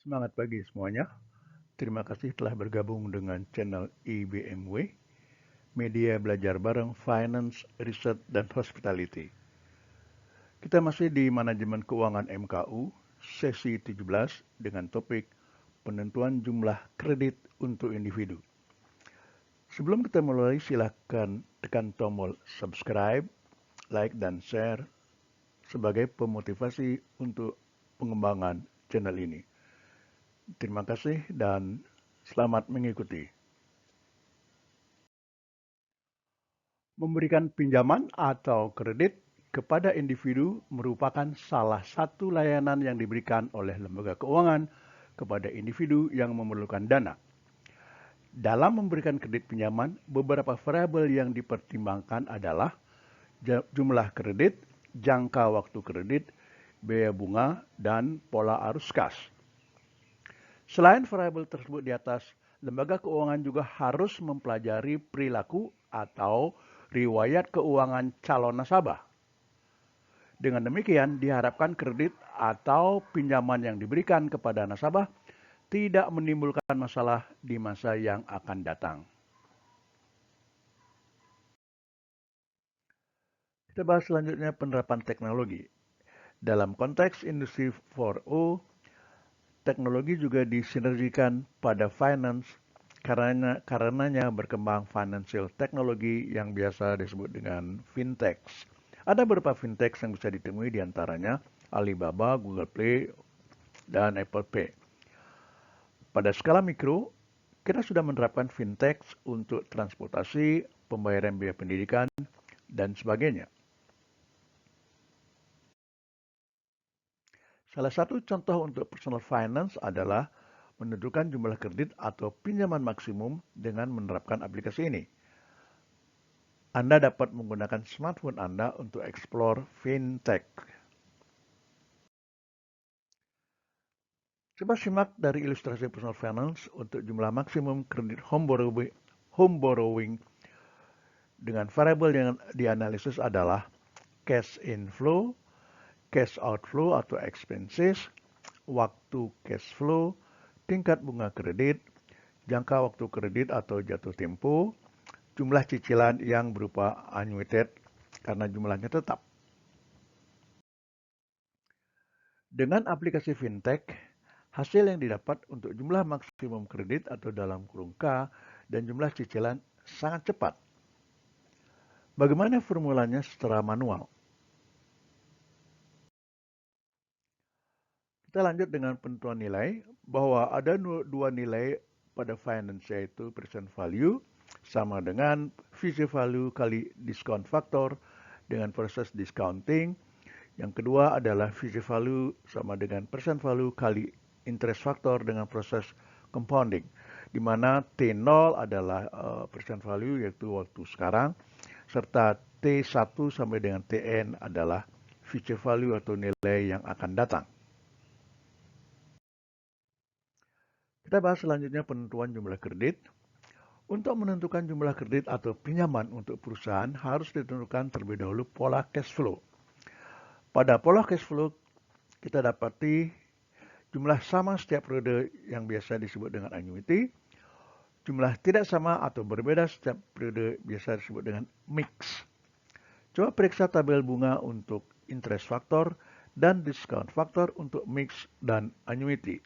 Semangat pagi semuanya. Terima kasih telah bergabung dengan channel IBMW, media belajar bareng Finance, Research, dan Hospitality. Kita masih di manajemen keuangan MKU, sesi 17 dengan topik penentuan jumlah kredit untuk individu. Sebelum kita mulai, silakan tekan tombol subscribe, like, dan share sebagai pemotivasi untuk pengembangan channel ini. Terima kasih dan selamat mengikuti. Memberikan pinjaman atau kredit kepada individu merupakan salah satu layanan yang diberikan oleh lembaga keuangan kepada individu yang memerlukan dana. Dalam memberikan kredit pinjaman, beberapa variabel yang dipertimbangkan adalah jumlah kredit, jangka waktu kredit, biaya bunga, dan pola arus kas. Selain variabel tersebut di atas, lembaga keuangan juga harus mempelajari perilaku atau riwayat keuangan calon nasabah. Dengan demikian, diharapkan kredit atau pinjaman yang diberikan kepada nasabah tidak menimbulkan masalah di masa yang akan datang. Kita bahas selanjutnya penerapan teknologi. Dalam konteks Industri 4.0, teknologi juga disinergikan pada finance karenanya berkembang financial technology yang biasa disebut dengan fintech. Ada beberapa fintech yang bisa ditemui diantaranya Alibaba, Google Play, dan Apple Pay. Pada skala mikro, kita sudah menerapkan fintech untuk transportasi, pembayaran biaya pendidikan, dan sebagainya. Salah satu contoh untuk personal finance adalah menentukan jumlah kredit atau pinjaman maksimum dengan menerapkan aplikasi ini. Anda dapat menggunakan smartphone Anda untuk explore fintech. Coba simak dari ilustrasi personal finance untuk jumlah maksimum kredit home borrowing dengan variabel yang dianalisis adalah cash inflow, cash outflow atau expenses, waktu cash flow, tingkat bunga kredit, jangka waktu kredit atau jatuh tempo, jumlah cicilan yang berupa annuited karena jumlahnya tetap. Dengan aplikasi fintech, hasil yang didapat untuk jumlah maksimum kredit atau dalam kurung K dan jumlah cicilan sangat cepat. Bagaimana formulanya secara manual? Kita lanjut dengan penentuan nilai, bahwa ada dua nilai pada finance, yaitu present value sama dengan future value kali discount factor dengan proses discounting. Yang kedua adalah future value sama dengan present value kali interest factor dengan proses compounding, di mana T0 adalah present value yaitu waktu sekarang, serta T1 sampai dengan Tn adalah future value atau nilai yang akan datang. Kita bahas selanjutnya penentuan jumlah kredit. Untuk menentukan jumlah kredit atau pinjaman untuk perusahaan harus ditentukan terlebih dahulu pola cash flow. Pada pola cash flow kita dapati jumlah sama setiap periode yang biasa disebut dengan annuity, jumlah tidak sama atau berbeda setiap periode biasa disebut dengan mix. Coba periksa tabel bunga untuk interest factor dan discount factor untuk mix dan annuity.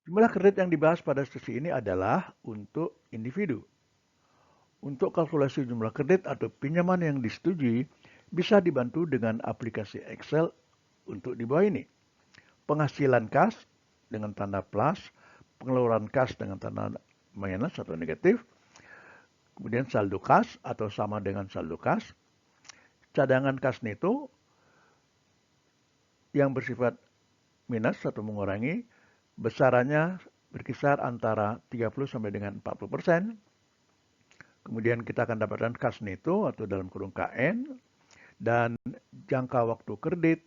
Jumlah kredit yang dibahas pada sesi ini adalah untuk individu. Untuk kalkulasi jumlah kredit atau pinjaman yang disetujui bisa dibantu dengan aplikasi Excel untuk di bawah ini. Penghasilan kas dengan tanda plus, pengeluaran kas dengan tanda minus atau negatif, kemudian saldo kas atau sama dengan saldo kas, cadangan kas neto yang bersifat minus atau mengurangi, besarannya berkisar antara 30 sampai dengan 40%. Kemudian kita akan dapatkan kas neto atau dalam kurung KN dan jangka waktu kredit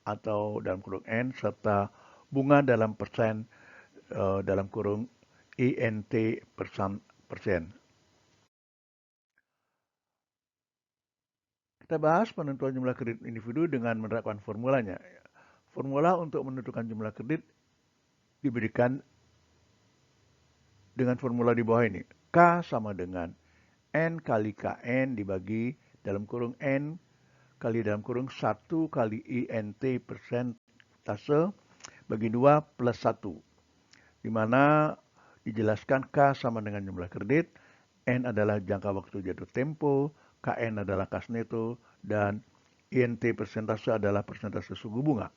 atau dalam kurung N serta bunga dalam persen dalam kurung INT persen. Kita bahas penentuan jumlah kredit individu dengan menerapkan formulanya. Formula untuk menentukan jumlah kredit diberikan dengan formula di bawah ini. K sama dengan N kali KN dibagi dalam kurung N kali dalam kurung 1 kali INT persentase bagi 2 plus 1. Di mana dijelaskan K sama dengan jumlah kredit, N adalah jangka waktu jatuh tempo, KN adalah kas neto, dan INT persentase adalah persentase suku bunga.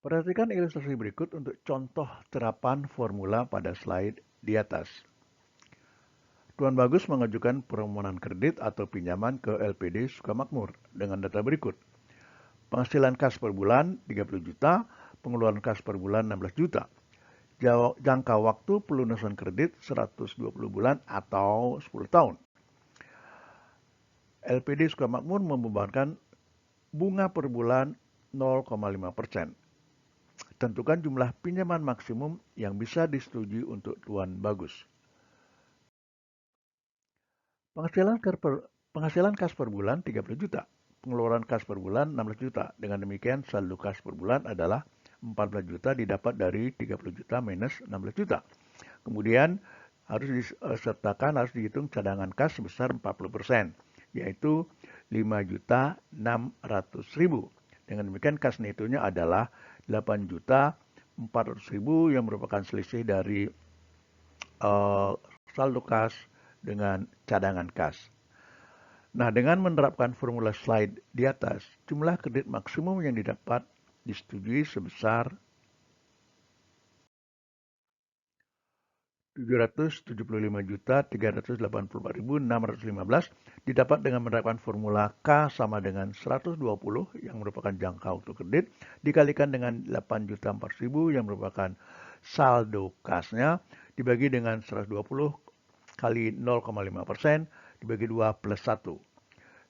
Perhatikan ilustrasi berikut untuk contoh terapan formula pada slide di atas. Tuan Bagus mengajukan permohonan kredit atau pinjaman ke LPD Sukamakmur dengan data berikut. Penghasilan kas per bulan 30 juta, pengeluaran kas per bulan 16 juta. Jangka waktu pelunasan kredit 120 bulan atau 10 tahun. LPD Sukamakmur membebankan bunga per bulan 0,5%. Tentukan jumlah pinjaman maksimum yang bisa disetujui untuk Tuan Bagus. Penghasilan kas per bulan 30 juta. Pengeluaran kas per bulan 16 juta. Dengan demikian saldo kas per bulan adalah 14 juta didapat dari 30 juta minus 16 juta. Kemudian harus dihitung cadangan kas sebesar 40%, yaitu 5.600.000. Dengan demikian kas netonya adalah 8.400.000 yang merupakan selisih dari saldo kas dengan cadangan kas. Nah, dengan menerapkan formula slide di atas, jumlah kredit maksimum yang didapat disetujui sebesar 775.384.615 didapat dengan menerapkan formula K sama dengan 120 yang merupakan jangka waktu kredit dikalikan dengan 8.400.000 yang merupakan saldo kasnya dibagi dengan 120 kali 0,5% dibagi 2 plus 1.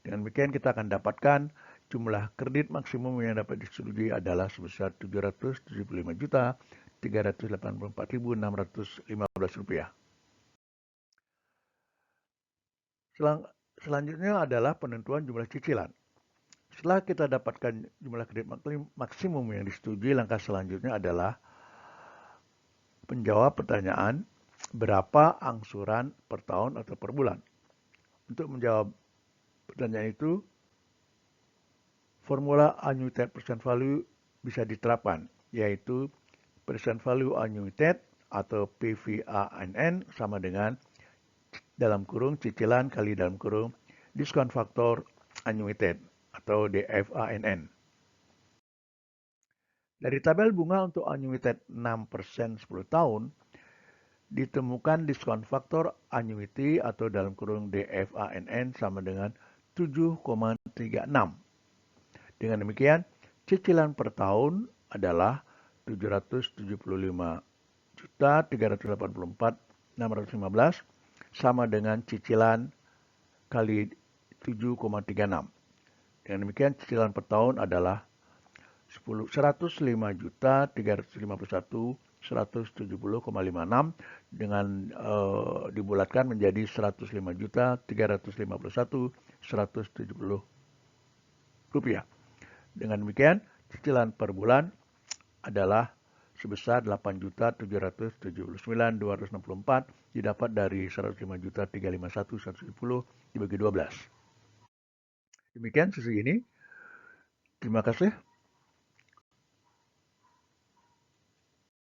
Dengan demikian kita akan dapatkan jumlah kredit maksimum yang dapat disetujui adalah sebesar 775.384.615 rupiah. Selanjutnya adalah penentuan jumlah cicilan. Setelah kita dapatkan jumlah kredit maksimum yang disetujui, langkah selanjutnya adalah menjawab pertanyaan berapa angsuran per tahun atau per bulan. Untuk menjawab pertanyaan itu, formula annuited present value bisa diterapkan, yaitu present value annuited atau PVANN sama dengan dalam kurung cicilan kali dalam kurung diskon faktor annuited atau DFANN. Dari tabel bunga untuk annuited 6% 10 tahun, ditemukan diskon faktor annuity atau dalam kurung DFANN sama dengan 7,36. Dengan demikian, cicilan per tahun adalah 775.384.615 sama dengan cicilan kali 7,36. Dengan demikian, cicilan per tahun adalah 105.351.170,56 dengan dibulatkan menjadi 105.351.170 rupiah. Dengan demikian, cicilan per bulan adalah sebesar 8.779.264 didapat dari 105.351.170 dibagi 12. Demikian sesi ini. Terima kasih.